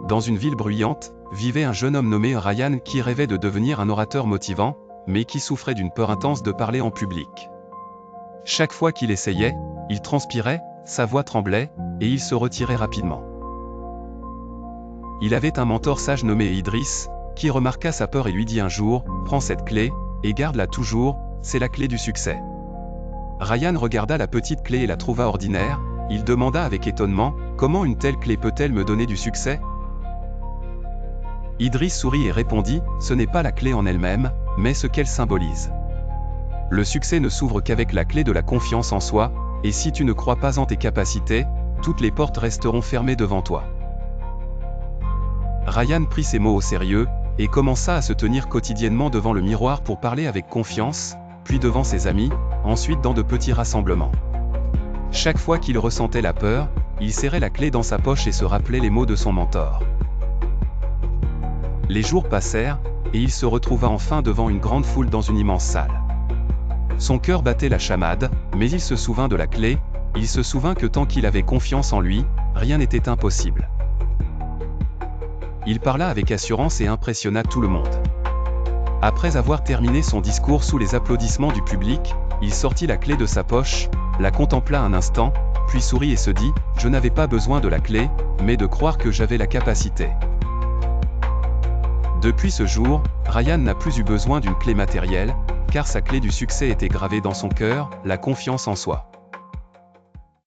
dans une ville bruyante, vivait un jeune homme nommé Ryan qui rêvait de devenir un orateur motivant, mais qui souffrait d'une peur intense de parler en public. Chaque fois qu'il essayait, il transpirait, sa voix tremblait, et il se retirait rapidement. Il avait un mentor sage nommé Idriss, qui remarqua sa peur et lui dit un jour, « Prends cette clé, et garde-la toujours, c'est la clé du succès. » Ryan regarda la petite clé et la trouva ordinaire. Il demanda avec étonnement, « Comment une telle clé peut-elle me donner du succès ?» Idriss sourit et répondit, « Ce n'est pas la clé en elle-même, mais ce qu'elle symbolise. Le succès ne s'ouvre qu'avec la clé de la confiance en soi, et si tu ne crois pas en tes capacités, toutes les portes resteront fermées devant toi. » Ryan prit ces mots au sérieux, et commença à se tenir quotidiennement devant le miroir pour parler avec confiance, puis devant ses amis, ensuite dans de petits rassemblements. Chaque fois qu'il ressentait la peur, il serrait la clé dans sa poche et se rappelait les mots de son mentor. Les jours passèrent, et il se retrouva enfin devant une grande foule dans une immense salle. Son cœur battait la chamade, mais il se souvint de la clé, il se souvint que tant qu'il avait confiance en lui, rien n'était impossible. Il parla avec assurance et impressionna tout le monde. Après avoir terminé son discours sous les applaudissements du public, il sortit la clé de sa poche, la contempla un instant, puis sourit et se dit, « Je n'avais pas besoin de la clé, mais de croire que j'avais la capacité. » Depuis ce jour, Ryan n'a plus eu besoin d'une clé matérielle, car sa clé du succès était gravée dans son cœur, la confiance en soi.